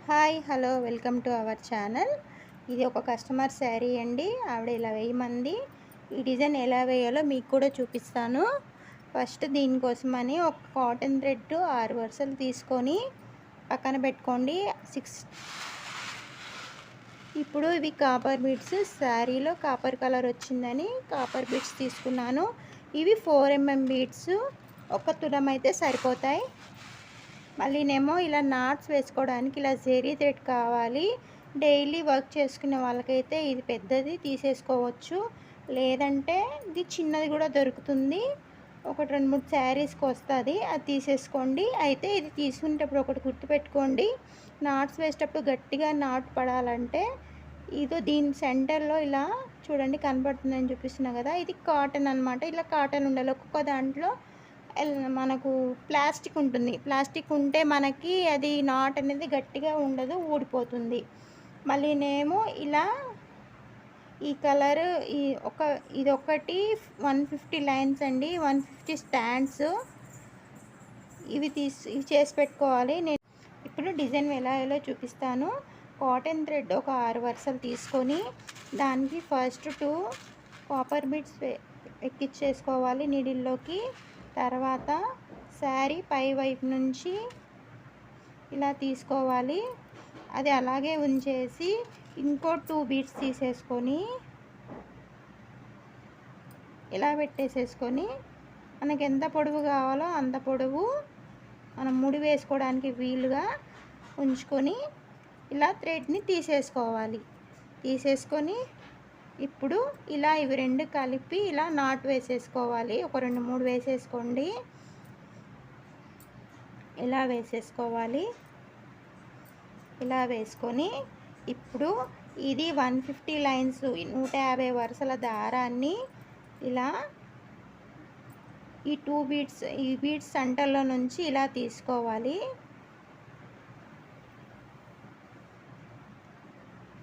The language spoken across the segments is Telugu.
Hi hello welcome to our channel. ఇది ఒక కస్టమర్ శారీ అండి. ఆవిడ ఇలా వేయమంది. ఈ డిజైన్ ఎలా వేయాలో మీకు కూడా చూపిస్తాను. ఫస్ట్ దీనికోసమని ఒక కాటన్ థ్రెడ్ 6 వరుసలు తీసుకొని పక్కన పెట్టుకోండి. ఇప్పుడు ఇవి కాపర్ బీడ్స్. శారీలో కాపర్ కలర్ వచ్చిందని కాపర్ బీడ్స్ తీసుకున్నాను. ఇవి 4 mm బీడ్స్. ఒక తులం అయితే సరిపోతాయి. మళ్ళీనేమో ఇలా నాట్స్ వేసుకోవడానికి ఇలా జెరీ థ్రెడ్ కావాలి. డైలీ వర్క్ చేసుకునే వాళ్ళకైతే ఇది పెద్దది తీసేసుకోవచ్చు, లేదంటే ఇది చిన్నది కూడా దొరుకుతుంది. ఒకటి 2-3 శారీస్కి వస్తుంది, అది తీసేసుకోండి. అయితే ఇది తీసుకునేటప్పుడు ఒకటి గుర్తుపెట్టుకోండి, నాట్స్ వేసేటప్పుడు గట్టిగా నాట్ పడాలంటే ఇదో దీని సెంటర్లో ఇలా చూడండి కనబడుతుందని చూపిస్తున్నా కదా, ఇది కాటన్ అనమాట. ఇలా కాటన్ ఉండాలి. ఒక్కొక్క దాంట్లో మనకు ప్లాస్టిక్ ఉంటుంది. ప్లాస్టిక్ ఉంటే మనకి అది నాట్ అనేది గట్టిగా ఉండదు, ఊడిపోతుంది. మళ్ళీనేమో ఇలా ఈ కలర్ ఇది ఒకటి 150 లైన్స్ అండి, 150 స్టాండ్స్. ఇవి చేసి పెట్టుకోవాలి. నేను ఇప్పుడు డిజైన్ ఎలా ఎలా చూపిస్తాను. కాటన్ థ్రెడ్ ఒక 6 వరుసలు తీసుకొని దానికి ఫస్ట్ 2 కాపర్ బీడ్స్ ఎక్కించేసుకోవాలి నీడిల్లోకి. తర్వాత శారీ పై వైపు నుంచి ఇలా తీసుకోవాలి. అది అలాగే ఉంచేసి ఇంకో 2 బీడ్స్ తీసేసుకొని ఇలా పెట్టేసేసుకొని మనకి ఎంత పొడవు కావాలో అంత పొడవు మనం ముడి వేసుకోవడానికి వీలుగా ఉంచుకొని ఇలా థ్రెడ్ని తీసేసుకోవాలి. తీసేసుకొని ఇప్పుడు ఇలా ఇవి 2 కలిపి ఇలా నాట్ వేసేసుకోవాలి. ఒక 2-3 వేసేసుకోండి. ఇలా వేసేసుకోవాలి. ఇలా వేసుకొని ఇప్పుడు ఇది 150 లైన్స్ 150 వరుసల దారాన్ని ఇలా ఈ 2 బీడ్స్ ఈ బీడ్స్ సెంటర్లో నుంచి ఇలా తీసుకోవాలి.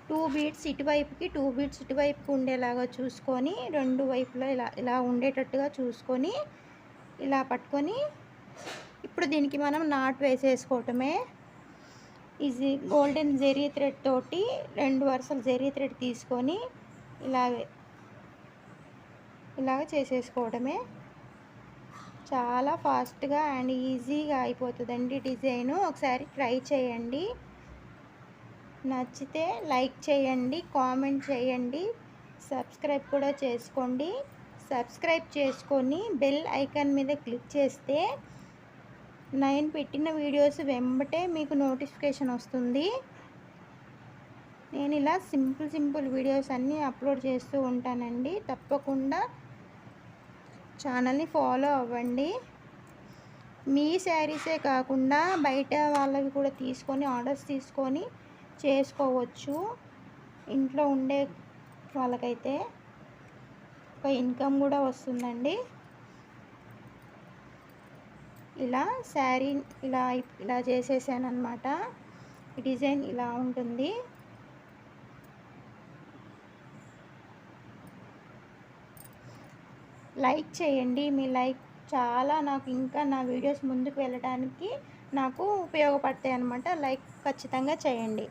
2 బీడ్స్ ఇటువైపుకి 2 బీడ్స్ ఇటువైపుకి ఉండేలాగా చూసుకొని 2 వైపులో ఇలా ఉండేటట్టుగా చూసుకొని ఇలా పట్టుకొని ఇప్పుడు దీనికి మనం నాట్ వేసేసుకోవటమే. ఇది గోల్డెన్ జెరీ థ్రెడ్ తోటి 2 వరుసలు జెరీ థ్రెడ్ తీసుకొని ఇలాగ చేసేసుకోవడమే. చాలా ఫాస్ట్గా అండ్ ఈజీగా అయిపోతుందండి డిజైను. ఒకసారి ట్రై చేయండి. నచ్చితే లైక్ చేయండి, కామెంట్ చేయండి, సబ్స్క్రైబ్ కూడా చేసుకోండి. సబ్స్క్రైబ్ చేసుకొని బెల్ ఐకాన్ మీద క్లిక్ చేస్తే నేను పెట్టిన వీడియోస్ వెంబటే మీకు నోటిఫికేషన్ వస్తుంది. నేను ఇలా సింపుల్ వీడియోస్ అన్నీ అప్లోడ్ చేస్తూ ఉంటానండి. తప్పకుండా ఛానల్ని ఫాలో అవ్వండి. మీ శారీసే కాకుండా బయట వాళ్ళవి కూడా తీసుకొని ఆర్డర్స్ తీసుకొని చేసుకోవచ్చు. ఇంట్లో ఉండే వాళ్ళకైతే ఒక ఇన్కమ్ కూడా వస్తుందండి. ఇలా శారీ ఇలా చేసేసాను అనమాట. ఈ డిజైన్ ఇలా ఉంటుంది. లైక్ చేయండి. మీ లైక్ చాలా నాకు ఇంకా నా వీడియోస్ ముందుకు వెళ్ళడానికి నాకు ఉపయోగపడతాయి అన్నమాట. లైక్ ఖచ్చితంగా చేయండి.